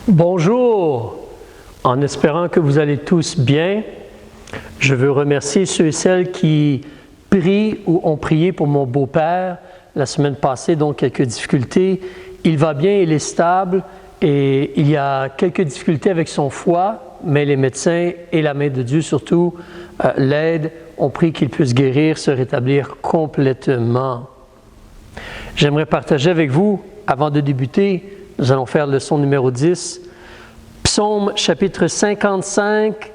Bonjour, en espérant que vous allez tous bien, je veux remercier ceux et celles qui prient ou ont prié pour mon beau-père la semaine passée, donc quelques difficultés. Il va bien, il est stable et il y a quelques difficultés avec son foie, mais les médecins et la main de Dieu surtout l'aident, ont prié qu'il puisse guérir, se rétablir complètement. J'aimerais partager avec vous, avant de débuter, nous allons faire leçon numéro 10, Psaume chapitre 55,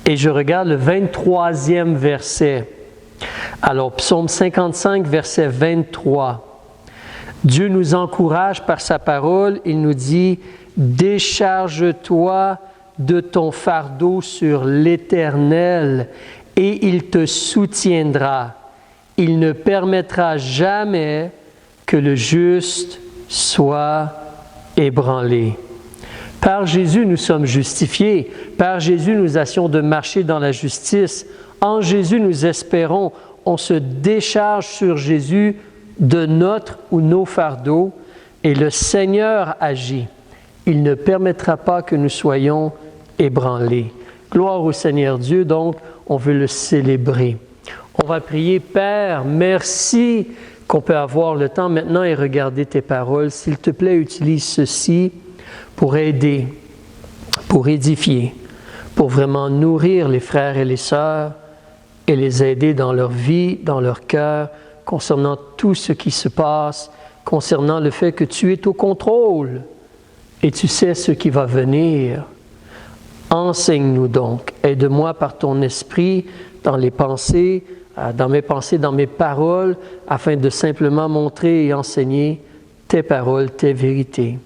et je regarde le 23e verset. Alors, Psaume 55, verset 23. Dieu nous encourage par sa parole, il nous dit « Décharge-toi de ton fardeau sur l'Éternel, et il te soutiendra. Il ne permettra jamais que le juste soit ébranlé. » Par Jésus, nous sommes justifiés. Par Jésus, nous assurons de marcher dans la justice. En Jésus, nous espérons. On se décharge sur Jésus de notre ou nos fardeaux et le Seigneur agit. Il ne permettra pas que nous soyons ébranlés. Gloire au Seigneur Dieu, donc, on veut le célébrer. On va prier, Père, merci qu'on peut avoir le temps maintenant et regarder tes paroles. S'il te plaît, utilise ceci pour aider, pour édifier, pour vraiment nourrir les frères et les sœurs et les aider dans leur vie, dans leur cœur, concernant tout ce qui se passe, concernant le fait que tu es au contrôle et tu sais ce qui va venir. Enseigne-nous donc, aide-moi par ton esprit dans les pensées, dans mes paroles, afin de simplement montrer et enseigner tes paroles, tes vérités.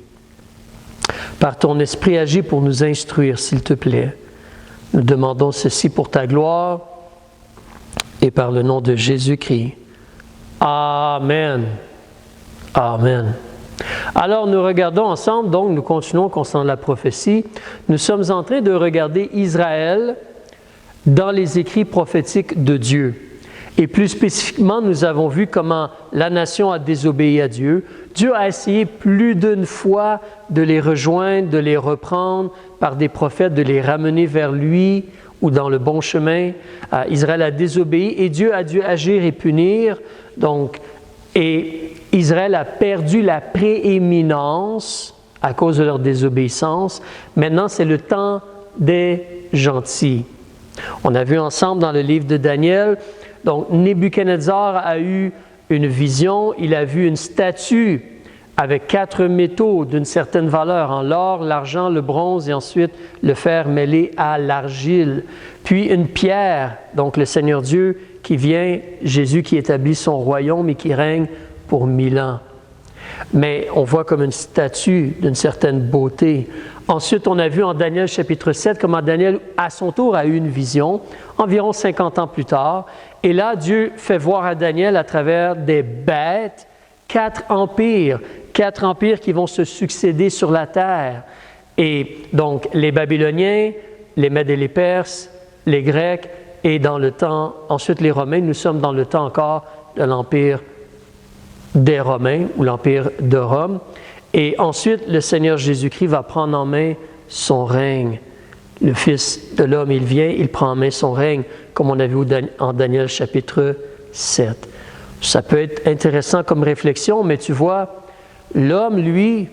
Par ton esprit, agis pour nous instruire, s'il te plaît. Nous demandons ceci pour ta gloire et par le nom de Jésus-Christ. Amen. Amen. Alors, nous regardons ensemble, donc nous continuons concernant la prophétie. Nous sommes en train de regarder Israël dans les écrits prophétiques de Dieu. Et plus spécifiquement, nous avons vu comment la nation a désobéi à Dieu. Dieu a essayé plus d'une fois de les rejoindre, de les reprendre par des prophètes, de les ramener vers lui ou dans le bon chemin. Israël a désobéi et Dieu a dû agir et punir. Et Israël a perdu la prééminence à cause de leur désobéissance. Maintenant, c'est le temps des gentils. On a vu ensemble dans le livre de Daniel. Donc, Nebuchadnezzar a eu une vision, il a vu une statue avec 4 métaux d'une certaine valeur, en l'or, l'argent, le bronze et ensuite le fer mêlé à l'argile. Puis une pierre, donc le Seigneur Dieu qui vient, Jésus qui établit son royaume et qui règne pour 1000 ans. Mais on voit comme une statue d'une certaine beauté. Ensuite, on a vu en Daniel chapitre 7 comment Daniel, à son tour, a eu une vision, environ 50 ans plus tard. Et là, Dieu fait voir à Daniel, à travers des bêtes, 4 empires qui vont se succéder sur la terre. Et donc, les Babyloniens, les Mèdes et les Perses, les Grecs, et dans le temps, ensuite les Romains. Nous sommes dans le temps encore de l'Empire des Romains ou l'Empire de Rome. Et ensuite, le Seigneur Jésus-Christ va prendre en main son règne. Le Fils de l'homme, il vient, il prend en main son règne, comme on a vu en Daniel chapitre 7. Ça peut être intéressant comme réflexion, mais tu vois, l'homme, lui,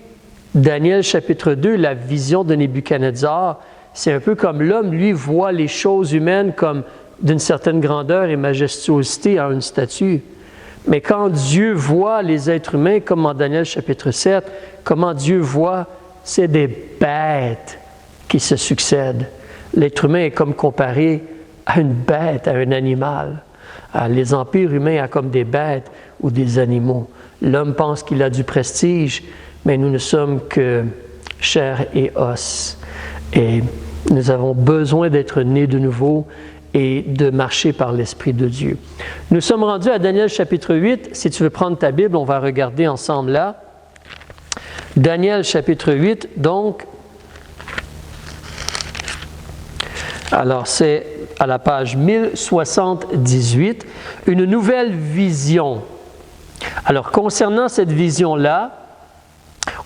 Daniel chapitre 2, la vision de Nebuchadnezzar, c'est un peu comme l'homme, lui, voit les choses humaines comme d'une certaine grandeur et majestuosité en une statue. Mais quand Dieu voit les êtres humains, comme en Daniel chapitre 7, comment Dieu voit, c'est des bêtes qui se succèdent. L'être humain est comme comparé à une bête, à un animal. Les empires humains sont comme des bêtes ou des animaux. L'homme pense qu'il a du prestige, mais nous ne sommes que chair et os. Et nous avons besoin d'être nés de nouveau et de marcher par l'Esprit de Dieu. Nous sommes rendus à Daniel chapitre 8. Si tu veux prendre ta Bible, on va regarder ensemble là. Daniel chapitre 8, donc. Alors, c'est à la page 1078, une nouvelle vision. Alors, concernant cette vision-là,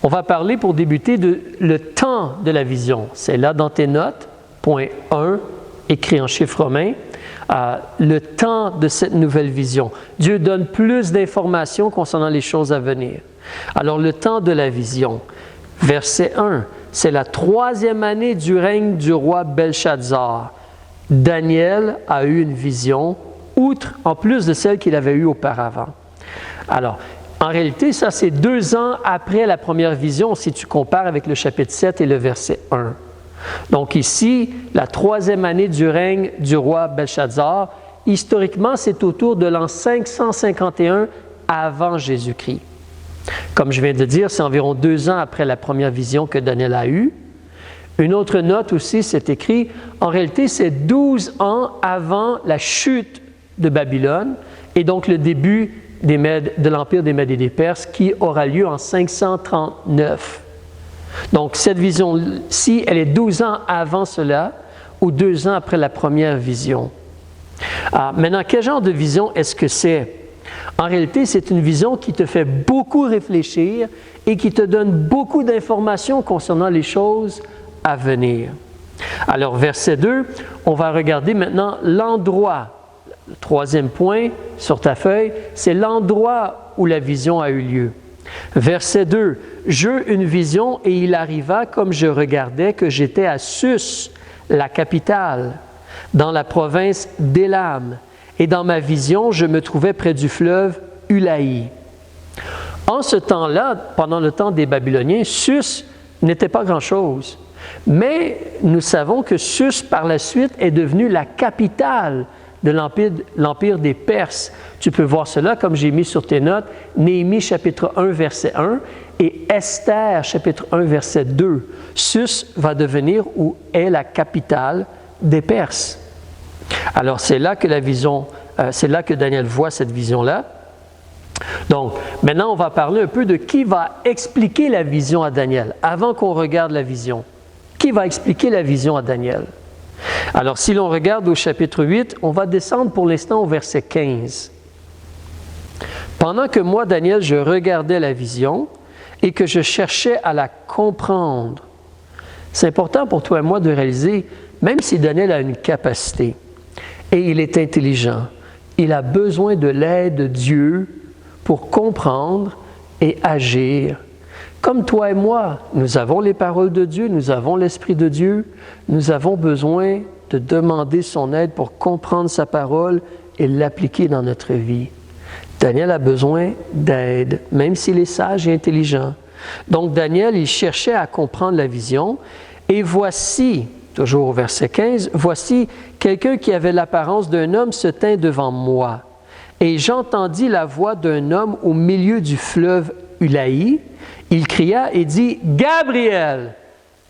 On va parler pour débuter de le temps de la vision. C'est là dans tes notes, point 1, écrit en chiffres romains, le temps de cette nouvelle vision. Dieu donne plus d'informations concernant les choses à venir. Alors, le temps de la vision. Verset 1, c'est la 3e année du règne du roi Belshazzar. Daniel a eu une vision, en plus de celle qu'il avait eue auparavant. Alors, en réalité, ça, c'est 2 ans après la première vision, si tu compares avec le chapitre 7 et le verset 1. Donc ici, la 3e année du règne du roi Belshazzar, historiquement, c'est autour de l'an 551 avant Jésus-Christ. Comme je viens de dire, c'est environ 2 ans après la première vision que Daniel a eue. Une autre note aussi, c'est écrit, en réalité, c'est 12 ans avant la chute de Babylone et donc le début de l'Empire des Mèdes et des Perses qui aura lieu en 539. Donc, cette vision-ci, elle est 12 ans avant cela ou 2 ans après la première vision. Maintenant, quel genre de vision est-ce que c'est? En réalité, c'est une vision qui te fait beaucoup réfléchir et qui te donne beaucoup d'informations concernant les choses à venir. Alors, verset 2, on va regarder maintenant l'endroit. Le 3e point sur ta feuille, c'est l'endroit où la vision a eu lieu. Verset 2, « J'eus une vision et il arriva, comme je regardais, que j'étais à Sus, la capitale, dans la province d'Élam. Et dans ma vision, je me trouvais près du fleuve Ulaï. » En ce temps-là, pendant le temps des Babyloniens, Sus n'était pas grand-chose. Mais nous savons que Sus, par la suite, est devenue la capitale de l'Empire des Perses. Tu peux voir cela, comme j'ai mis sur tes notes, Néhémie chapitre 1, verset 1, et Esther chapitre 1, verset 2. Sus va devenir ou est la capitale des Perses. Alors, c'est là que c'est là que Daniel voit cette vision-là. Donc, maintenant, on va parler un peu de qui va expliquer la vision à Daniel, avant qu'on regarde la vision. Qui va expliquer la vision à Daniel? Alors, si l'on regarde au chapitre 8, on va descendre pour l'instant au verset 15. « Pendant que moi, Daniel, je regardais la vision et que je cherchais à la comprendre. » C'est important pour toi et moi de réaliser, même si Daniel a une capacité et il est intelligent, il a besoin de l'aide de Dieu pour comprendre et agir. Comme toi et moi, nous avons les paroles de Dieu, nous avons l'Esprit de Dieu, nous avons besoin de demander son aide pour comprendre sa parole et l'appliquer dans notre vie. Daniel a besoin d'aide, même s'il est sage et intelligent. Donc Daniel, il cherchait à comprendre la vision, et voici, toujours au verset 15, « Voici, quelqu'un qui avait l'apparence d'un homme se tint devant moi, et j'entendis la voix d'un homme au milieu du fleuve Ulaï. Il cria et dit, « Gabriel,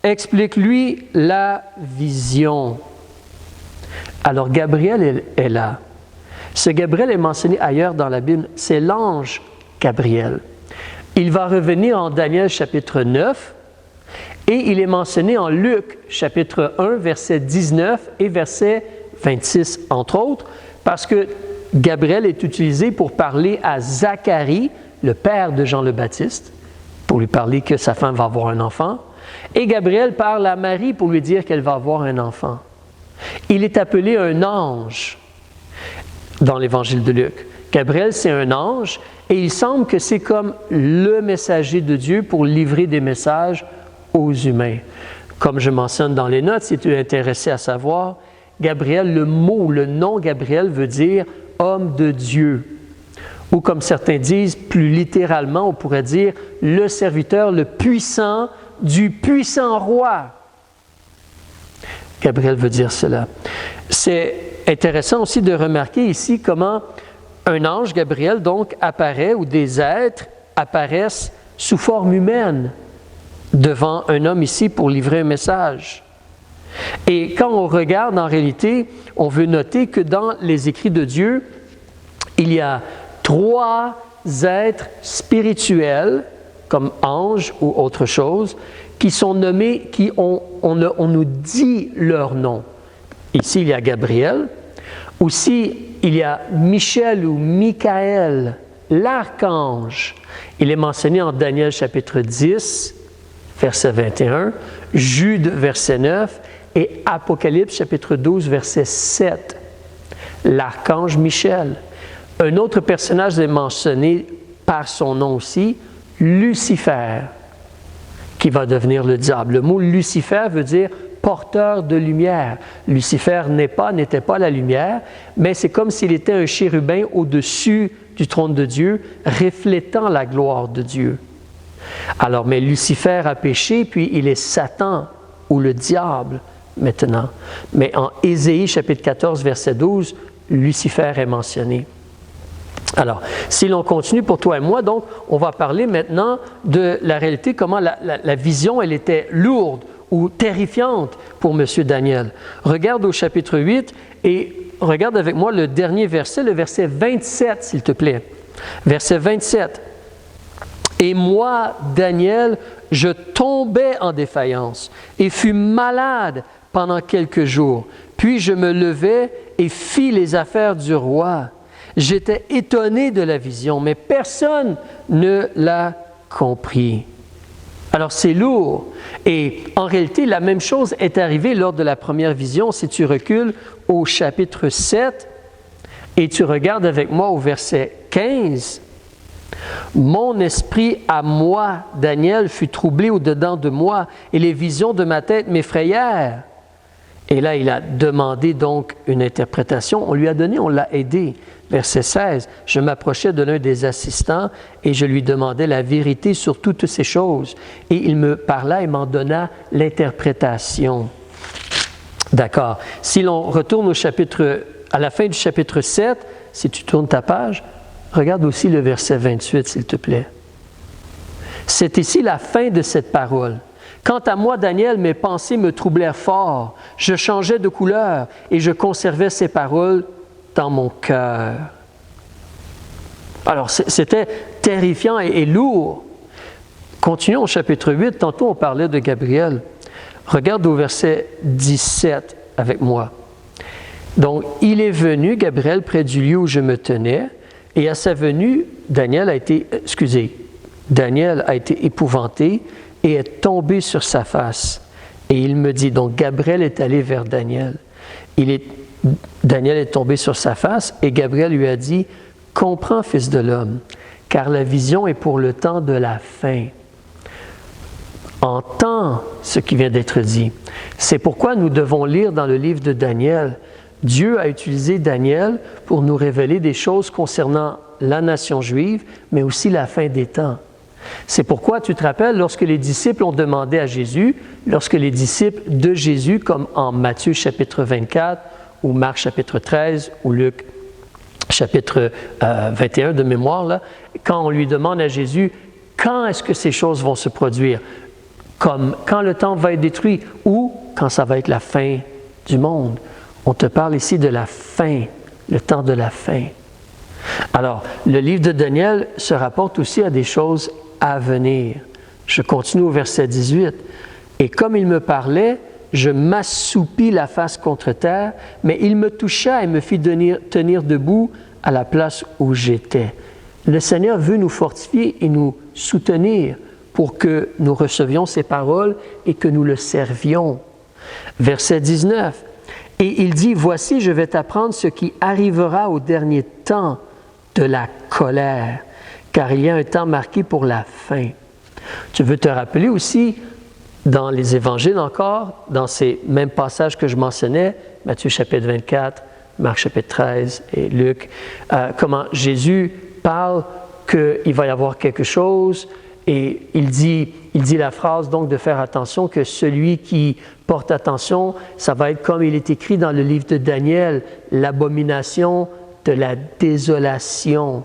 explique-lui la vision. » Alors, Gabriel est là. Ce Gabriel est mentionné ailleurs dans la Bible, c'est l'ange Gabriel. Il va revenir en Daniel chapitre 9 et il est mentionné en Luc chapitre 1, verset 19 et verset 26, entre autres, parce que Gabriel est utilisé pour parler à Zacharie, le père de Jean le Baptiste, pour lui parler que sa femme va avoir un enfant. Et Gabriel parle à Marie pour lui dire qu'elle va avoir un enfant. Il est appelé un ange dans l'Évangile de Luc. Gabriel, c'est un ange et il semble que c'est comme le messager de Dieu pour livrer des messages aux humains. Comme je mentionne dans les notes, si tu es intéressé à savoir, Gabriel, le nom Gabriel veut dire « homme de Dieu ». Ou comme certains disent, plus littéralement, on pourrait dire « le serviteur le puissant du puissant roi ». Gabriel veut dire cela. C'est intéressant aussi de remarquer ici comment un ange, Gabriel, donc, apparaît, ou des êtres apparaissent sous forme humaine devant un homme ici pour livrer un message. Et quand on regarde, en réalité, on veut noter que dans les écrits de Dieu, il y a 3 êtres spirituels, comme anges ou autre chose, qui sont nommés, on nous dit leur nom. Ici, il y a Gabriel. Aussi, il y a Michel ou Michaël, l'archange, il est mentionné en Daniel chapitre 10, verset 21, Jude, verset 9, et Apocalypse chapitre 12, verset 7. L'archange Michel. Un autre personnage est mentionné par son nom aussi, Lucifer, qui va devenir le diable. Le mot Lucifer veut dire porteur de lumière. Lucifer n'était pas la lumière, mais c'est comme s'il était un chérubin au-dessus du trône de Dieu, reflétant la gloire de Dieu. Alors, mais Lucifer a péché, puis il est Satan ou le diable maintenant. Mais en Ésaïe chapitre 14, verset 12, Lucifer est mentionné. Alors, si l'on continue pour toi et moi, donc, on va parler maintenant de la réalité, comment la vision, elle était lourde ou terrifiante pour M. Daniel. Regarde au chapitre 8 et regarde avec moi le dernier verset, le verset 27, s'il te plaît. Verset 27. « Et moi, Daniel, je tombais en défaillance et fus malade pendant quelques jours. Puis je me levai et fis les affaires du roi. J'étais étonné de la vision, mais personne ne l'a compris. » Alors c'est lourd. Et en réalité, la même chose est arrivée lors de la première vision. Si tu recules au chapitre 7 et tu regardes avec moi au verset 15, « Mon esprit à moi, Daniel, fut troublé au-dedans de moi, et les visions de ma tête m'effrayèrent. » Et là, il a demandé donc une interprétation. On lui a donné, on l'a aidé. Verset 16, « Je m'approchais de l'un des assistants et je lui demandais la vérité sur toutes ces choses. Et il me parla et m'en donna l'interprétation. » D'accord. Si l'on retourne à la fin du chapitre 7, si tu tournes ta page, regarde aussi le verset 28, s'il te plaît. C'est ici la fin de cette parole. « Quant à moi, Daniel, mes pensées me troublèrent fort. Je changeais de couleur et je conservais ces paroles dans mon cœur. » Alors, c'était terrifiant et lourd. Continuons au chapitre 8. Tantôt, on parlait de Gabriel. Regarde au verset 17 avec moi. « Donc, il est venu, Gabriel, près du lieu où je me tenais, et à sa venue, Daniel a été épouvanté et est tombé sur sa face. Et il me dit, donc Gabriel est allé vers Daniel. Daniel est tombé sur sa face et Gabriel lui a dit, « Comprends, fils de l'homme, car la vision est pour le temps de la fin. » Entends ce qui vient d'être dit. C'est pourquoi nous devons lire dans le livre de Daniel. Dieu a utilisé Daniel pour nous révéler des choses concernant la nation juive, mais aussi la fin des temps. C'est pourquoi, tu te rappelles, lorsque les disciples ont demandé à Jésus, lorsque les disciples de Jésus, comme en Matthieu chapitre 24, ou Marc chapitre 13, ou Luc chapitre 21 de mémoire, là, quand on lui demande à Jésus, quand est-ce que ces choses vont se produire? Comme quand le temple va être détruit ou quand ça va être la fin du monde. On te parle ici de la fin, le temps de la fin. Alors, le livre de Daniel se rapporte aussi à des choses à venir. Je continue au verset 18. « Et comme il me parlait, je m'assoupis la face contre terre, mais il me toucha et me fit tenir debout à la place où j'étais. » Le Seigneur veut nous fortifier et nous soutenir pour que nous recevions ses paroles et que nous le servions. Verset 19. « Et il dit, voici, je vais t'apprendre ce qui arrivera au dernier temps de la colère, car il y a un temps marqué pour la fin. » Tu veux te rappeler aussi, dans les évangiles encore, dans ces mêmes passages que je mentionnais, Matthieu chapitre 24, Marc chapitre 13 et Luc, comment Jésus parle qu'il va y avoir quelque chose et il dit la phrase donc de faire attention que celui qui porte attention, ça va être comme il est écrit dans le livre de Daniel, l'abomination de la désolation.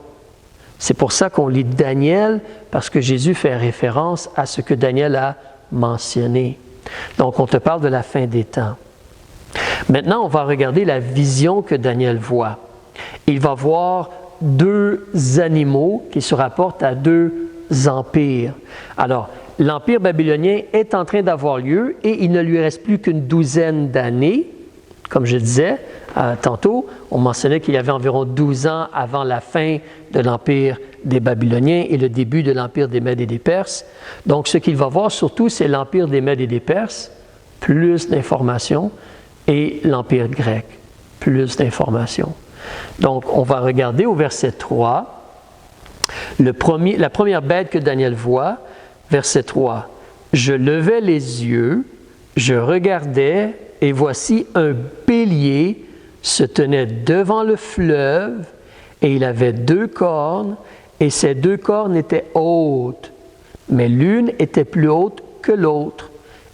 C'est pour ça qu'on lit Daniel, parce que Jésus fait référence à ce que Daniel a mentionné. Donc, on te parle de la fin des temps. Maintenant, on va regarder la vision que Daniel voit. Il va voir deux animaux qui se rapportent à deux empires. Alors, l'empire babylonien est en train d'avoir lieu et il ne lui reste plus qu'une douzaine d'années. Comme je disais tantôt, on mentionnait qu'il y avait environ 12 ans avant la fin de l'Empire des Babyloniens et le début de l'Empire des Mèdes et des Perses. Donc, ce qu'il va voir surtout, c'est l'Empire des Mèdes et des Perses, plus d'informations, et l'Empire grec, plus d'informations. Donc, on va regarder au verset 3, la première bête que Daniel voit, verset 3. « Je levai les yeux, je regardais, et voici un bélier se tenait devant le fleuve, et il avait 2 cornes, et ces 2 cornes étaient hautes, mais l'une était plus haute que l'autre,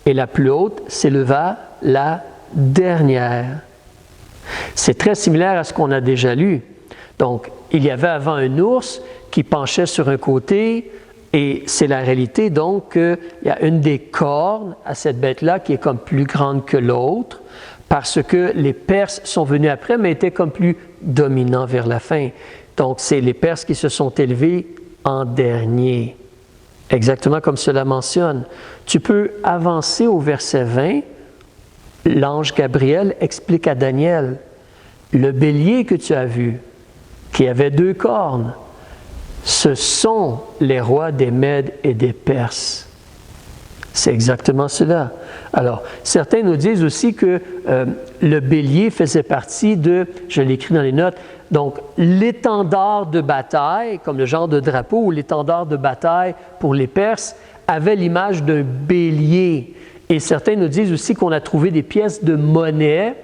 et la plus haute s'éleva la dernière. » C'est très similaire à ce qu'on a déjà lu. Donc, il y avait avant un ours qui penchait sur un côté, et c'est la réalité donc qu'il y a une des cornes à cette bête-là qui est comme plus grande que l'autre, parce que les Perses sont venus après, mais étaient comme plus dominants vers la fin. Donc, c'est les Perses qui se sont élevés en dernier. Exactement comme cela mentionne. Tu peux avancer au verset 20. L'ange Gabriel explique à Daniel, le bélier que tu as vu, qui avait 2 cornes, ce sont les rois des Mèdes et des Perses. C'est exactement cela. Alors, certains nous disent aussi que le bélier faisait partie de, je l'écris dans les notes, donc l'étendard de bataille, comme le genre de drapeau ou l'étendard de bataille pour les Perses, avait l'image d'un bélier. Et certains nous disent aussi qu'on a trouvé des pièces de monnaie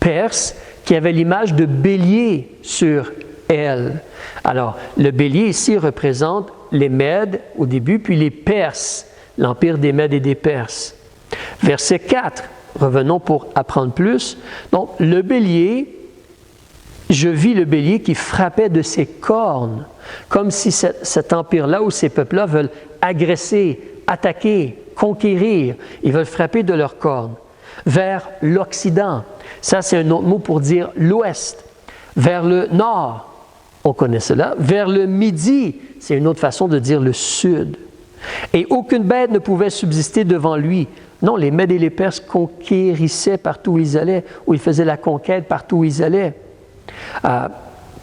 perse qui avaient l'image de bélier sur elles. Alors, le bélier ici représente les Mèdes au début, puis les Perses, l'Empire des Mèdes et des Perses. Verset 4, revenons pour apprendre plus. Donc, le bélier, je vis le bélier qui frappait de ses cornes, comme si cet empire-là ou ces peuples-là veulent agresser, attaquer, conquérir. Ils veulent frapper de leurs cornes. Vers l'Occident, ça c'est un autre mot pour dire l'Ouest. Vers le Nord, on connaît cela. Vers le Midi, c'est une autre façon de dire le Sud. Et aucune bête ne pouvait subsister devant lui. Non, les Mèdes et les Perses conquérissaient partout où ils allaient, ou ils faisaient la conquête partout où ils allaient.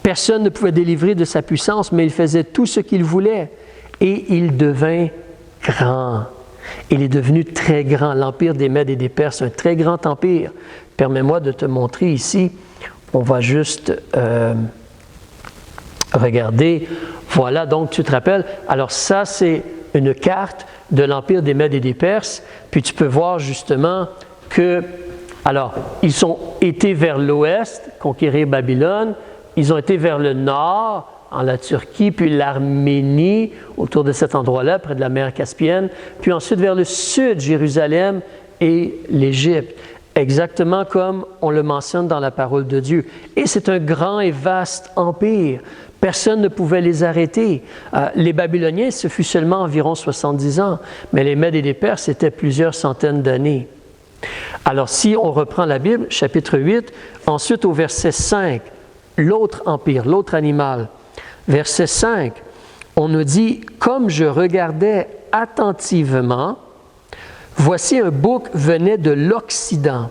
Personne ne pouvait délivrer de sa puissance, mais il faisait tout ce qu'il voulait. Et il devint grand. Il est devenu très grand. L'Empire des Mèdes et des Perses, un très grand empire. Permets-moi de te montrer ici. On va juste regarder. Voilà, donc tu te rappelles. Alors ça, c'est une carte de l'Empire des Mèdes et des Perses. Puis tu peux voir justement que, alors, ils ont été vers l'ouest, conquérir Babylone. Ils ont été vers le nord, en la Turquie, puis l'Arménie, autour de cet endroit-là, près de la mer Caspienne. Puis ensuite vers le sud, Jérusalem et l'Égypte. Exactement comme on le mentionne dans la parole de Dieu. Et c'est un grand et vaste empire. Personne ne pouvait les arrêter. Les Babyloniens, ce fut seulement environ 70 ans, mais les Mèdes et les Perses, c'était plusieurs centaines d'années. Alors, si on reprend la Bible, chapitre 8, ensuite au verset 5, l'autre empire, l'autre animal. Verset 5, on nous dit « Comme je regardais attentivement, voici un bouc venait de l'Occident. »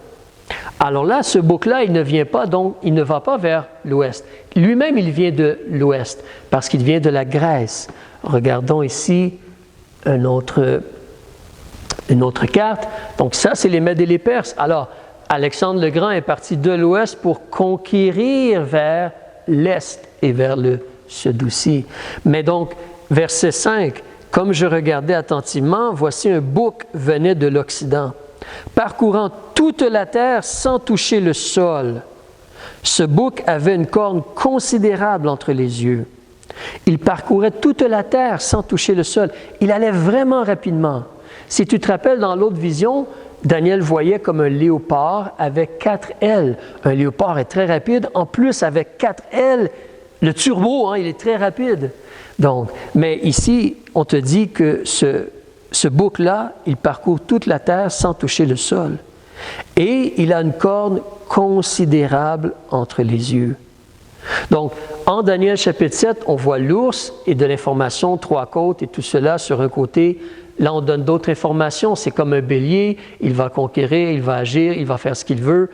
Alors là, ce bouc-là, il ne vient pas, donc il ne va pas vers l'ouest. Lui-même, il vient de l'ouest, parce qu'il vient de la Grèce. Regardons ici une autre carte. Donc ça, c'est les Mèdes et les Perses. Alors, Alexandre le Grand est parti de l'ouest pour conquérir vers l'est et vers le sud aussi. Mais donc, verset 5, « Comme je regardais attentivement, voici un bouc venait de l'Occident, parcourant toute la terre sans toucher le sol. Ce bouc avait une corne considérable entre les yeux. Il parcourait toute la terre sans toucher le sol. Il allait vraiment rapidement. Si tu te rappelles, dans l'autre vision, Daniel voyait comme un léopard avec 4 ailes. Un léopard est très rapide. En plus, avec 4 ailes, le turbo, il est très rapide. Donc, mais ici, on te dit que ce bouc-là, il parcourt toute la terre sans toucher le sol. Et il a une corne considérable entre les yeux. Donc, en Daniel chapitre 7, on voit l'ours et de l'information, 3 côtes et tout cela sur un côté. Là, on donne d'autres informations. C'est comme un bélier, il va conquérir, il va agir, il va faire ce qu'il veut.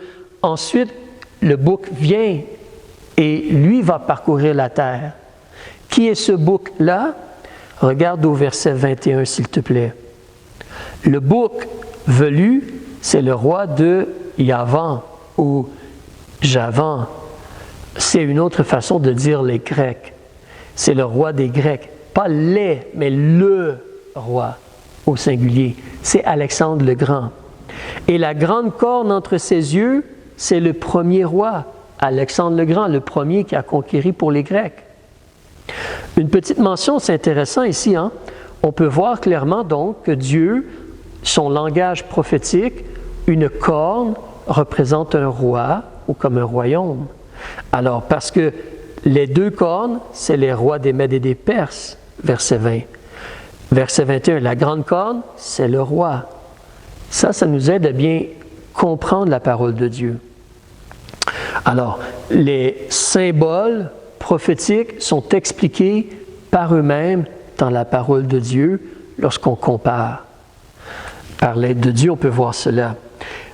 ensuite, le bouc vient et lui va parcourir la terre. Qui est ce bouc-là? Regarde au verset 21, s'il te plaît. Le bouc velu, c'est le roi de Yavan ou Javan. C'est une autre façon de dire les Grecs. C'est le roi des Grecs. Pas les, mais le roi au singulier. C'est Alexandre le Grand. Et la grande corne entre ses yeux, c'est le premier roi, Alexandre le Grand, le premier qui a conquéri pour les Grecs. Une petite mention, c'est intéressant ici, hein? On peut voir clairement donc que Dieu, son langage prophétique, une corne représente un roi ou comme un royaume. Alors, parce que les deux cornes, c'est les rois des Mèdes et des Perses, verset 20. Verset 21, la grande corne, c'est le roi. Ça nous aide à bien comprendre la parole de Dieu. Alors, les symboles prophétiques sont expliqués par eux-mêmes dans la parole de Dieu lorsqu'on compare. Par l'aide de Dieu, on peut voir cela.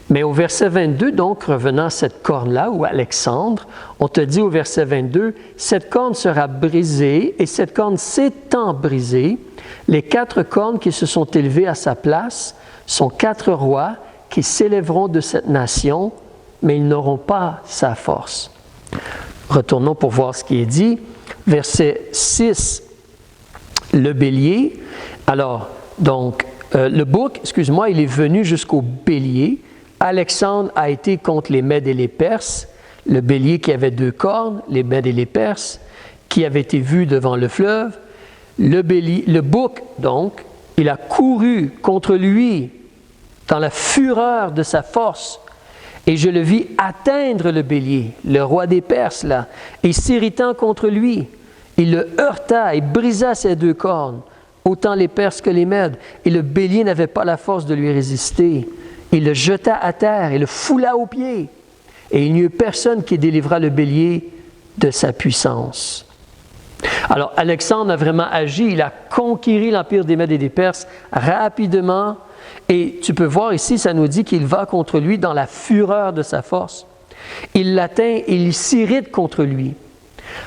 Mais au verset 22, donc, revenant à cette corne-là, ou Alexandre, on te dit au verset 22, « Cette corne sera brisée, et cette corne s'étant brisée, les 4 cornes qui se sont élevées à sa place sont 4 rois qui s'élèveront de cette nation, mais ils n'auront pas sa force. » Retournons pour voir ce qui est dit. Verset 6, le bélier. Alors, donc, le bouc, excuse-moi, il est venu jusqu'au bélier. Alexandre a été contre les Mèdes et les Perses, le bélier qui avait 2 cornes, les Mèdes et les Perses, qui avait été vu devant le fleuve. Le bouc, donc, il a couru contre lui dans la fureur de sa force, et je le vis atteindre le bélier, le roi des Perses, là, et s'irritant contre lui. Il le heurta et brisa ses 2 cornes, autant les Perses que les Mèdes, et le bélier n'avait pas la force de lui résister. Il le jeta à terre et le foula aux pieds, et il n'y eut personne qui délivra le bélier de sa puissance. Alors, Alexandre a vraiment agi, il a conquéri l'empire des Mèdes et des Perses rapidement, et tu peux voir ici, ça nous dit qu'il va contre lui dans la fureur de sa force. Il l'atteint et il s'irrite contre lui.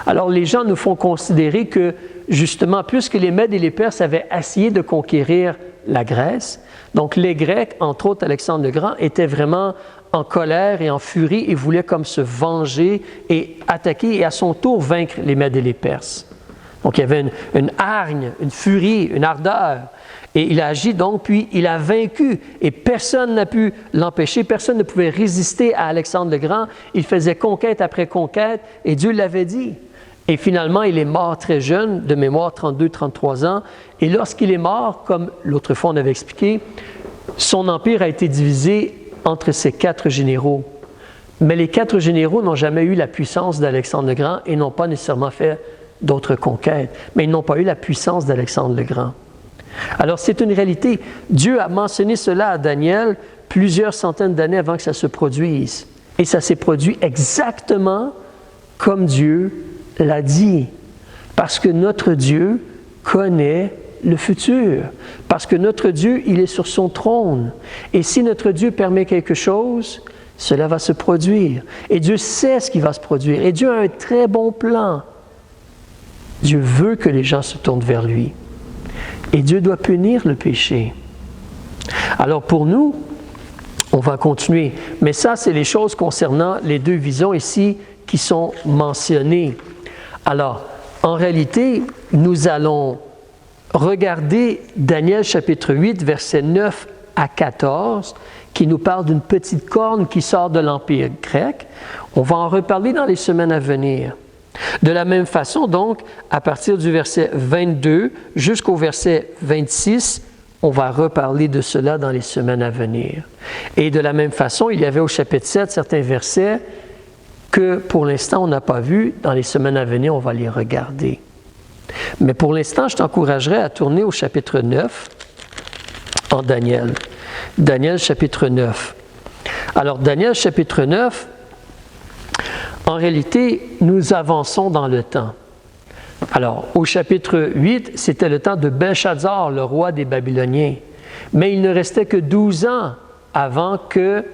Alors, les gens nous font considérer que, justement, puisque les Mèdes et les Perses avaient essayé de conquérir la Grèce, donc les Grecs, entre autres Alexandre le Grand, étaient vraiment en colère et en furie et voulaient comme se venger et attaquer et à son tour vaincre les Mèdes et les Perses. Donc il y avait une hargne, une furie, une ardeur. Et il a agi donc, puis il a vaincu. Et personne n'a pu l'empêcher, personne ne pouvait résister à Alexandre le Grand. Il faisait conquête après conquête et Dieu l'avait dit. Et finalement, il est mort très jeune, de mémoire 32-33 ans. Et lorsqu'il est mort, comme l'autre fois on avait expliqué, son empire a été divisé entre ses 4 généraux. Mais les 4 généraux n'ont jamais eu la puissance d'Alexandre le Grand et n'ont pas nécessairement fait d'autres conquêtes. Mais ils n'ont pas eu la puissance d'Alexandre le Grand. Alors c'est une réalité. Dieu a mentionné cela à Daniel plusieurs centaines d'années avant que ça se produise. Et ça s'est produit exactement comme Dieu l'a dit. Parce que notre Dieu connaît le futur. Parce que notre Dieu, il est sur son trône. Et si notre Dieu permet quelque chose, cela va se produire. Et Dieu sait ce qui va se produire. Et Dieu a un très bon plan. Dieu veut que les gens se tournent vers lui. Et Dieu doit punir le péché. Alors pour nous, on va continuer. Mais ça, c'est les choses concernant les 2 visions ici qui sont mentionnées. Alors, en réalité, nous allons regarder Daniel chapitre 8, versets 9 à 14, qui nous parle d'une petite corne qui sort de l'Empire grec. On va en reparler dans les semaines à venir. De la même façon, donc, à partir du verset 22 jusqu'au verset 26, on va reparler de cela dans les semaines à venir. Et de la même façon, il y avait au chapitre 7 certains versets que pour l'instant on n'a pas vus. Dans les semaines à venir, on va les regarder. Mais pour l'instant, je t'encouragerais à tourner au chapitre 9 en Daniel. Daniel chapitre 9. Alors, Daniel chapitre 9, en réalité, nous avançons dans le temps. Alors, au chapitre 8, c'était le temps de Belshazzar, le roi des Babyloniens. Mais il ne restait que 12 ans avant que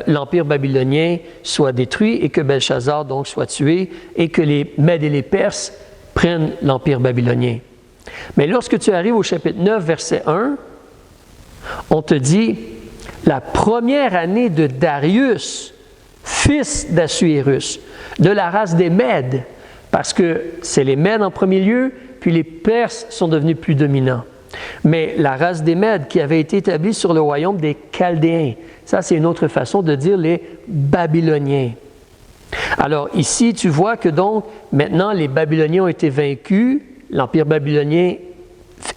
l'Empire babylonien soit détruit et que Belchazzar donc soit tué et que les Mèdes et les Perses prennent l'Empire babylonien. Mais lorsque tu arrives au chapitre 9, verset 1, on te dit « La première année de Darius, fils d'Assuérus, de la race des Mèdes, parce que c'est les Mèdes en premier lieu, puis les Perses sont devenus plus dominants. Mais la race des Mèdes qui avait été établie sur le royaume des Chaldéens, ça c'est une autre façon de dire les Babyloniens. Alors ici, tu vois que donc maintenant les Babyloniens ont été vaincus, l'Empire babylonien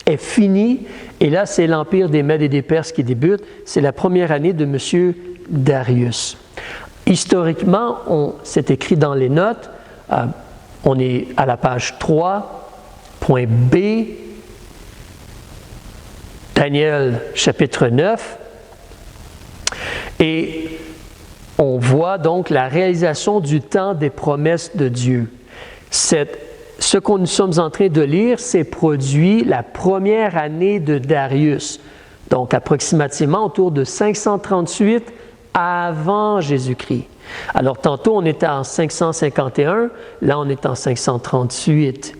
est fini, et là c'est l'Empire des Mèdes et des Perses qui débute, c'est la première année de M. Darius. Historiquement, c'est écrit dans les notes, on est à la page 3, point B, Daniel chapitre 9, et on voit donc la réalisation du temps des promesses de Dieu. Ce que nous sommes en train de lire, c'est produit la première année de Darius, donc approximativement autour de 538 avant Jésus-Christ. Alors tantôt on était en 551, là on est en 538.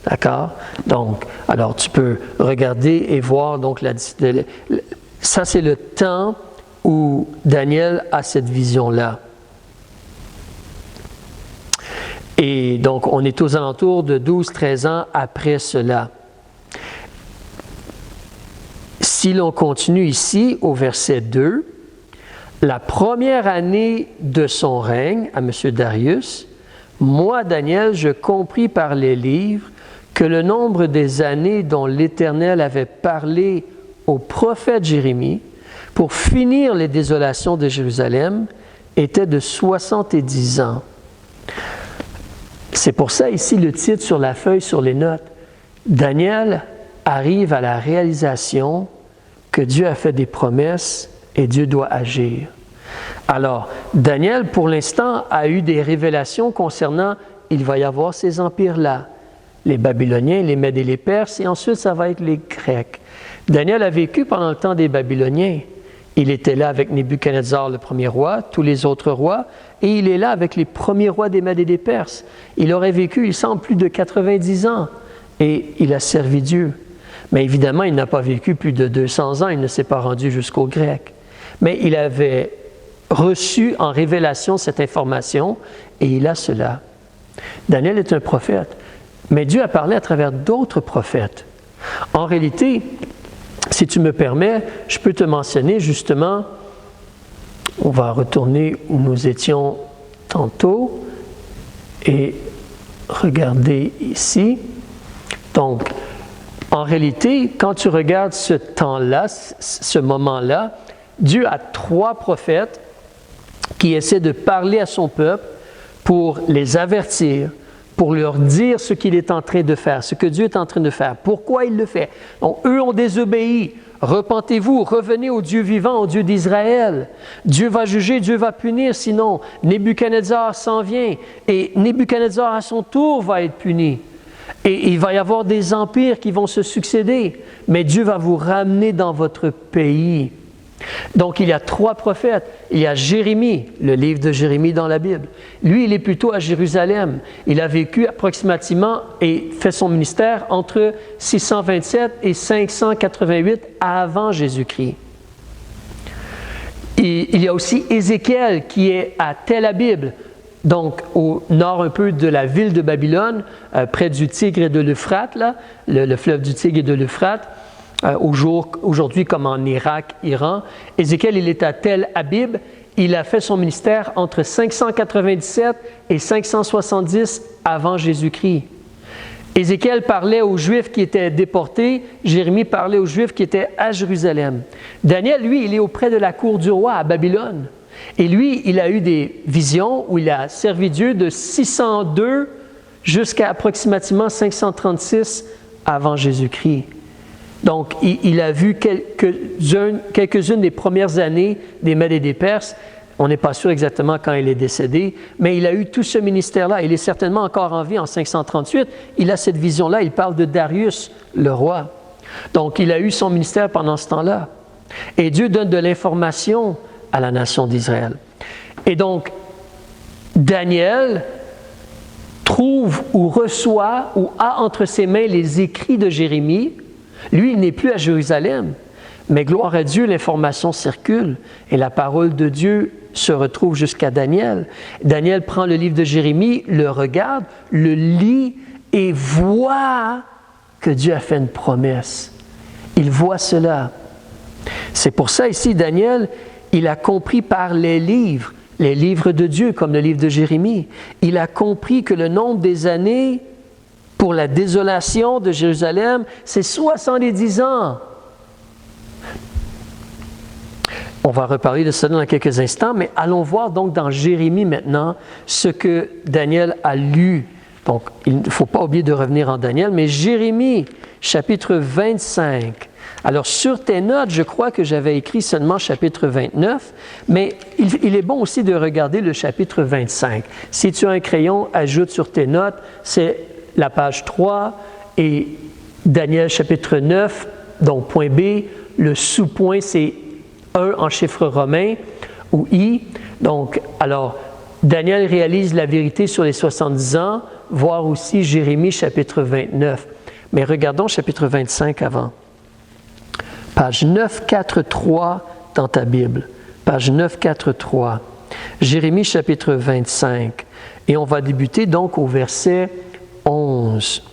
D'accord? Donc, alors tu peux regarder et voir, donc, ça c'est le temps où Daniel a cette vision-là. Et donc, on est aux alentours de 12-13 ans après cela. Si l'on continue ici, au verset 2, la première année de son règne, à M. Darius, moi, Daniel, je compris par les livres que le nombre des années dont l'Éternel avait parlé au prophète Jérémie pour finir les désolations de Jérusalem était de 70 ans. C'est pour ça ici le titre sur la feuille, sur les notes. Daniel arrive à la réalisation que Dieu a fait des promesses et Dieu doit agir. Alors, Daniel, pour l'instant, a eu des révélations concernant, il va y avoir ces empires-là. Les Babyloniens, les Mèdes et les Perses, et ensuite ça va être les Grecs. Daniel a vécu pendant le temps des Babyloniens. Il était là avec Nebuchadnezzar, le premier roi, tous les autres rois, et il est là avec les premiers rois des Mèdes et des Perses. Il aurait vécu, il semble, plus de 90 ans, et il a servi Dieu. Mais évidemment, il n'a pas vécu plus de 200 ans, il ne s'est pas rendu jusqu'aux Grecs. Mais il avait reçu en révélation cette information, et il a cela. Daniel est un prophète. Mais Dieu a parlé à travers d'autres prophètes. En réalité, si tu me permets, je peux te mentionner justement, on va retourner où nous étions tantôt et regarder ici. Donc, en réalité, quand tu regardes ce temps-là, ce moment-là, Dieu a 3 prophètes qui essaient de parler à son peuple pour les avertir, pour leur dire ce qu'il est en train de faire, ce que Dieu est en train de faire, pourquoi il le fait. Donc, eux ont désobéi. Repentez-vous, revenez au Dieu vivant, au Dieu d'Israël. Dieu va juger, Dieu va punir, sinon Nebuchadnezzar s'en vient. Et Nebuchadnezzar, à son tour, va être puni. Et il va y avoir des empires qui vont se succéder. Mais Dieu va vous ramener dans votre pays. Donc, il y a 3 prophètes. Il y a Jérémie, le livre de Jérémie dans la Bible. Lui, il est plutôt à Jérusalem. Il a vécu approximativement et fait son ministère entre 627 et 588 avant Jésus-Christ. Et il y a aussi Ézéchiel qui est à Tel Abib, donc au nord un peu de la ville de Babylone, près du Tigre et de l'Euphrate, là, le fleuve du Tigre et de l'Euphrate. Aujourd'hui comme en Irak, Iran. Ézéchiel, il est à Tel Abib. Il a fait son ministère entre 597 et 570 avant Jésus-Christ. Ézéchiel parlait aux Juifs qui étaient déportés. Jérémie parlait aux Juifs qui étaient à Jérusalem. Daniel, lui, il est auprès de la cour du roi à Babylone. Et lui, il a eu des visions où il a servi Dieu de 602 jusqu'à approximativement 536 avant Jésus-Christ. Donc, il a vu quelques-unes des premières années des Mèdes et des Perses. On n'est pas sûr exactement quand il est décédé, mais il a eu tout ce ministère-là. Il est certainement encore en vie en 538. Il a cette vision-là. Il parle de Darius, le roi. Donc, il a eu son ministère pendant ce temps-là. Et Dieu donne de l'information à la nation d'Israël. Et donc, Daniel trouve ou reçoit ou a entre ses mains les écrits de Jérémie. Lui, il n'est plus à Jérusalem, mais gloire à Dieu, l'information circule et la parole de Dieu se retrouve jusqu'à Daniel. Daniel prend le livre de Jérémie, le regarde, le lit et voit que Dieu a fait une promesse. Il voit cela. C'est pour ça ici, Daniel, il a compris par les livres de Dieu, comme le livre de Jérémie. Il a compris que le nombre des années pour la désolation de Jérusalem, c'est 70 ans. On va reparler de cela dans quelques instants, mais allons voir donc dans Jérémie maintenant ce que Daniel a lu. Donc, il ne faut pas oublier de revenir en Daniel, mais Jérémie, chapitre 25. Alors, sur tes notes, je crois que j'avais écrit seulement chapitre 29, mais il est bon aussi de regarder le chapitre 25. Si tu as un crayon, ajoute sur tes notes, c'est la page 3 et Daniel chapitre 9, donc point B, le sous-point c'est 1 en chiffre romain ou I. Donc, alors, Daniel réalise la vérité sur les 70 ans, voir aussi Jérémie chapitre 29. Mais regardons chapitre 25 avant. Page 943 dans ta Bible. Page 943. Jérémie chapitre 25. Et on va débuter donc au verset 11.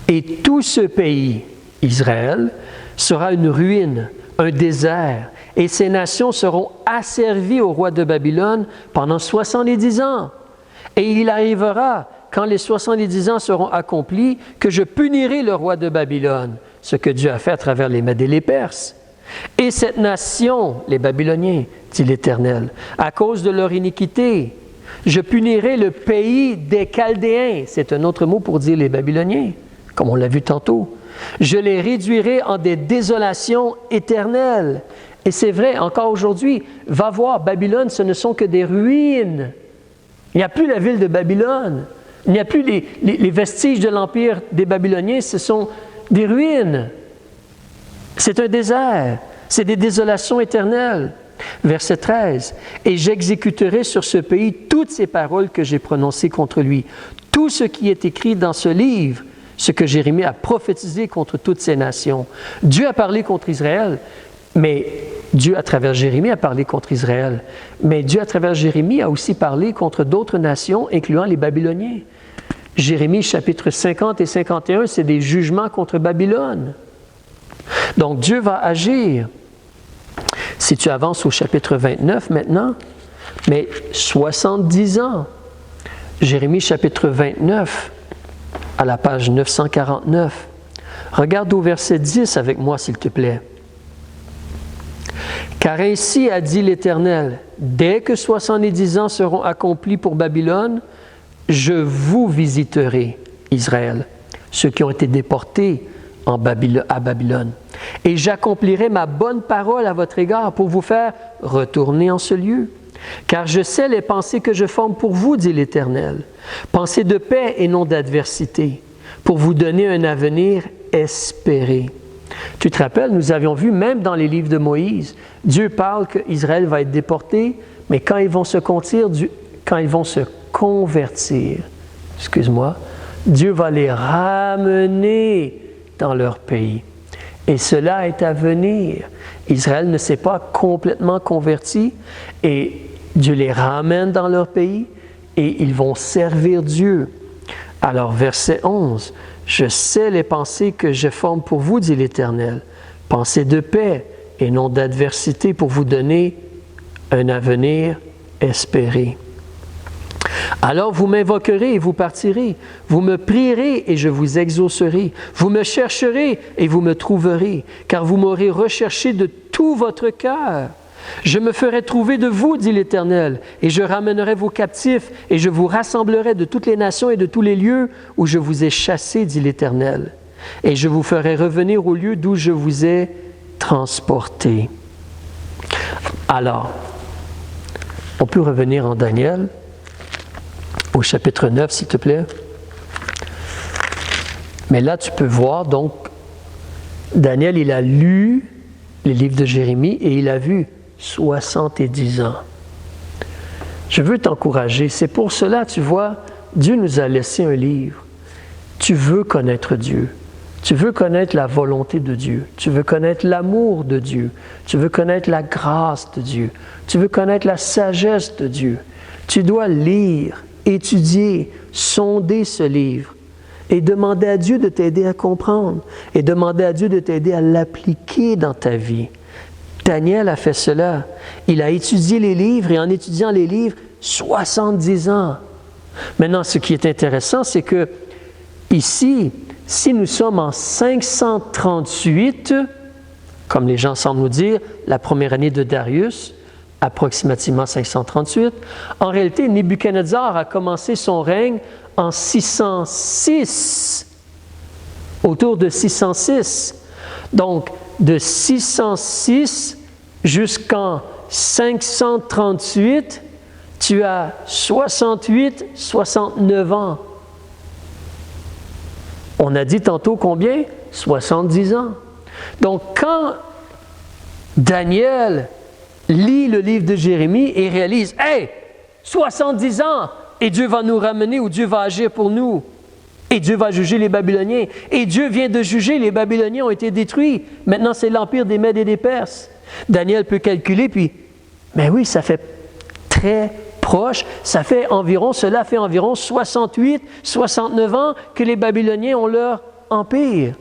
Et tout ce pays, Israël, sera une ruine, un désert, et ces nations seront asservies au roi de Babylone pendant 70 ans. Et il arrivera, quand les 70 ans seront accomplis, que je punirai le roi de Babylone, ce que Dieu a fait à travers les Mèdes et les Perses. Et cette nation, les Babyloniens, dit l'Éternel, à cause de leur iniquité, je punirai le pays des Chaldéens. C'est un autre mot pour dire les Babyloniens, comme on l'a vu tantôt. Je les réduirai en des désolations éternelles. Et c'est vrai, encore aujourd'hui, va voir, Babylone, ce ne sont que des ruines. Il n'y a plus la ville de Babylone. Il n'y a plus les vestiges de l'empire des Babyloniens, ce sont des ruines. C'est un désert. C'est des désolations éternelles. Verset 13. Et j'exécuterai sur ce pays toutes ces paroles que j'ai prononcées contre lui. Tout ce qui est écrit dans ce livre, ce que Jérémie a prophétisé contre toutes ces nations. Dieu a parlé contre Israël, mais Dieu, à travers Jérémie, a parlé contre Israël. Mais Dieu, à travers Jérémie, a aussi parlé contre d'autres nations, incluant les Babyloniens. Jérémie, chapitre 50 et 51, c'est des jugements contre Babylone. Donc, Dieu va agir. Si tu avances au chapitre 29 maintenant, mais 70 ans. Jérémie, chapitre 29, à la page 949. Regarde au verset 10 avec moi, s'il te plaît. Car ainsi a dit l'Éternel, dès que 70 ans seront accomplis pour Babylone, je vous visiterai, Israël, ceux qui ont été déportés à Babylone. Et j'accomplirai ma bonne parole à votre égard pour vous faire retourner en ce lieu. Car je sais les pensées que je forme pour vous, dit l'Éternel, pensées de paix et non d'adversité, pour vous donner un avenir espéré. Tu te rappelles, nous avions vu, même dans les livres de Moïse, Dieu parle qu'Israël va être déporté, mais quand ils vont se convertir, Dieu va les ramener dans leur pays. Et cela est à venir. Israël ne s'est pas complètement converti et Dieu les ramène dans leur pays et ils vont servir Dieu. Alors, verset 11, « Je sais les pensées que je forme pour vous, dit l'Éternel, pensées de paix et non d'adversité pour vous donner un avenir espéré. » Alors vous m'invoquerez et vous partirez. Vous me prierez et je vous exaucerai. Vous me chercherez et vous me trouverez, car vous m'aurez recherché de tout votre cœur. Je me ferai trouver de vous, dit l'Éternel, et je ramènerai vos captifs, et je vous rassemblerai de toutes les nations et de tous les lieux où je vous ai chassés, dit l'Éternel. Et je vous ferai revenir au lieu d'où je vous ai transportés. Alors, on peut revenir en Daniel, au chapitre 9, s'il te plaît. Mais là, tu peux voir, donc, Daniel, il a lu les livres de Jérémie et il a vu 70 ans. Je veux t'encourager. C'est pour cela, tu vois, Dieu nous a laissé un livre. Tu veux connaître Dieu. Tu veux connaître la volonté de Dieu. Tu veux connaître l'amour de Dieu. Tu veux connaître la grâce de Dieu. Tu veux connaître la sagesse de Dieu. Tu dois lire, étudier, sonder ce livre et demander à Dieu de t'aider à comprendre et demander à Dieu de t'aider à l'appliquer dans ta vie. Daniel a fait cela. Il a étudié les livres et en étudiant les livres, 70 ans. Maintenant, ce qui est intéressant, c'est que ici, si nous sommes en 538, comme les gens semblent nous dire, la première année de Darius, approximativement 538, en réalité, Nebuchadnezzar a commencé son règne en 606, autour de 606. Donc, de 606 jusqu'en 538, tu as 69 ans. On a dit tantôt combien? 70 ans. Donc, quand Daniel lit le livre de Jérémie et réalise, « Hey, 70 ans, et Dieu va nous ramener ou Dieu va agir pour nous. Et Dieu va juger les Babyloniens. Et Dieu vient de juger, les Babyloniens ont été détruits. Maintenant, c'est l'empire des Mèdes et des Perses. » Daniel peut calculer, puis, mais oui, ça fait très proche, cela fait environ 68, 69 ans que les Babyloniens ont leur empire.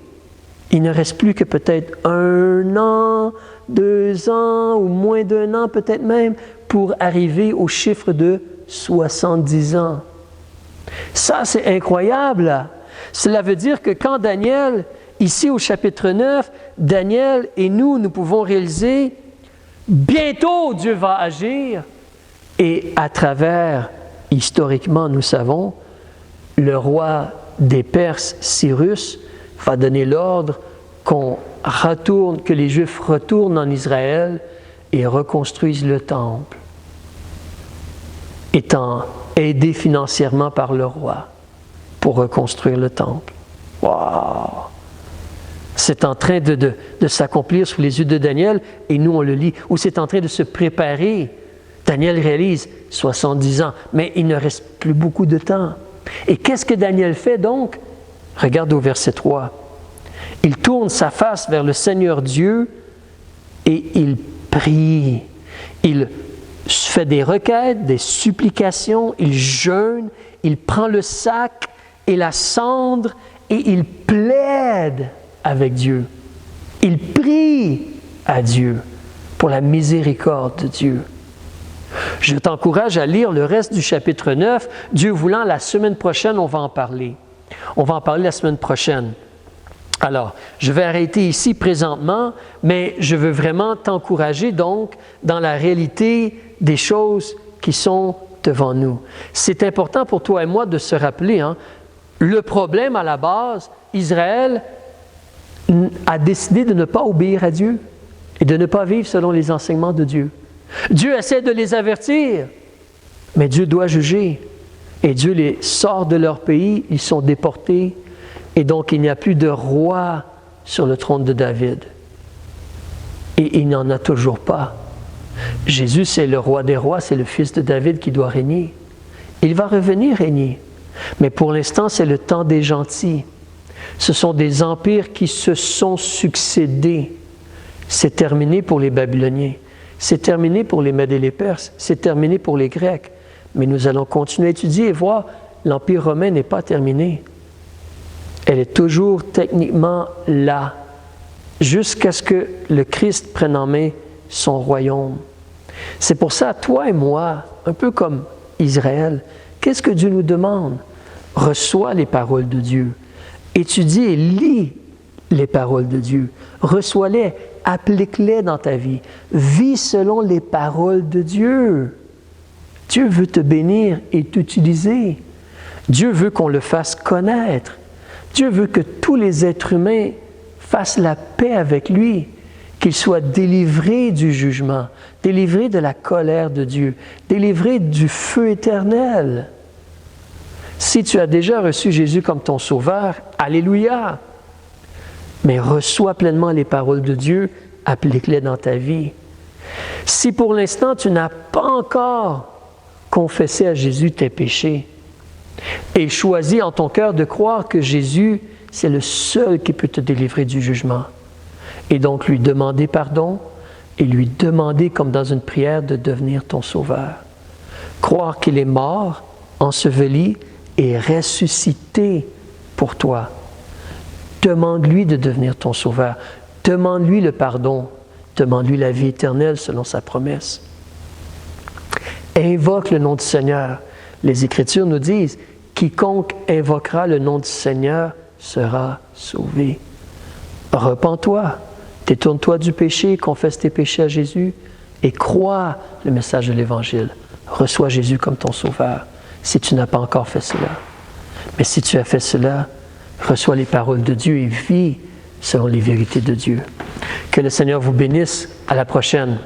Il ne reste plus que peut-être 1 an, 2 ans, ou moins d'1 an peut-être même, pour arriver au chiffre de 70 ans. Ça, c'est incroyable. Cela veut dire que quand Daniel, ici au chapitre 9, Daniel et nous pouvons réaliser, bientôt Dieu va agir. Et à travers, historiquement, nous savons, le roi des Perses, Cyrus, va donner l'ordre que les Juifs retournent en Israël et reconstruisent le temple, étant aidés financièrement par le roi pour reconstruire le temple. Wow! C'est en train de s'accomplir sous les yeux de Daniel, et nous on le lit, ou c'est en train de se préparer. Daniel réalise 70 ans, mais il ne reste plus beaucoup de temps. Et qu'est-ce que Daniel fait donc? Regarde au verset 3. Il tourne sa face vers le Seigneur Dieu et il prie. Il fait des requêtes, des supplications, il jeûne, il prend le sac et la cendre et il plaide avec Dieu. Il prie à Dieu pour la miséricorde de Dieu. Je t'encourage à lire le reste du chapitre 9. Dieu voulant, la semaine prochaine, on va en parler. On va en parler la semaine prochaine. Alors, je vais arrêter ici présentement, mais je veux vraiment t'encourager donc dans la réalité des choses qui sont devant nous. C'est important pour toi et moi de se rappeler, le problème à la base, Israël a décidé de ne pas obéir à Dieu et de ne pas vivre selon les enseignements de Dieu. Dieu essaie de les avertir, mais Dieu doit juger. Et Dieu les sort de leur pays, ils sont déportés, et donc il n'y a plus de roi sur le trône de David. Et il n'y en a toujours pas. Jésus, c'est le roi des rois, c'est le fils de David qui doit régner. Il va revenir régner. Mais pour l'instant, c'est le temps des gentils. Ce sont des empires qui se sont succédés. C'est terminé pour les Babyloniens. C'est terminé pour les Mèdes et les Perses. C'est terminé pour les Grecs. Mais nous allons continuer à étudier et voir, l'Empire romain n'est pas terminé. Elle est toujours techniquement là, jusqu'à ce que le Christ prenne en main son royaume. C'est pour ça, toi et moi, un peu comme Israël, qu'est-ce que Dieu nous demande? Reçois les paroles de Dieu. Étudie et lis les paroles de Dieu. Reçois-les, applique-les dans ta vie. Vis selon les paroles de Dieu. Dieu veut te bénir et t'utiliser. Dieu veut qu'on le fasse connaître. Dieu veut que tous les êtres humains fassent la paix avec lui, qu'ils soient délivrés du jugement, délivrés de la colère de Dieu, délivrés du feu éternel. Si tu as déjà reçu Jésus comme ton sauveur, alléluia! Mais reçois pleinement les paroles de Dieu, applique-les dans ta vie. Si pour l'instant tu n'as pas encore confessé à Jésus tes péchés et choisi en ton cœur de croire que Jésus, c'est le seul qui peut te délivrer du jugement, et donc lui demander pardon et lui demander, comme dans une prière, de devenir ton sauveur. Croire qu'il est mort, enseveli et ressuscité pour toi. Demande-lui de devenir ton sauveur. Demande-lui le pardon. Demande-lui la vie éternelle selon sa promesse. Invoque le nom du Seigneur. Les Écritures nous disent, quiconque invoquera le nom du Seigneur sera sauvé. Repens-toi, détourne-toi du péché, confesse tes péchés à Jésus et crois le message de l'Évangile. Reçois Jésus comme ton sauveur, si tu n'as pas encore fait cela. Mais si tu as fait cela, reçois les paroles de Dieu et vis selon les vérités de Dieu. Que le Seigneur vous bénisse. À la prochaine.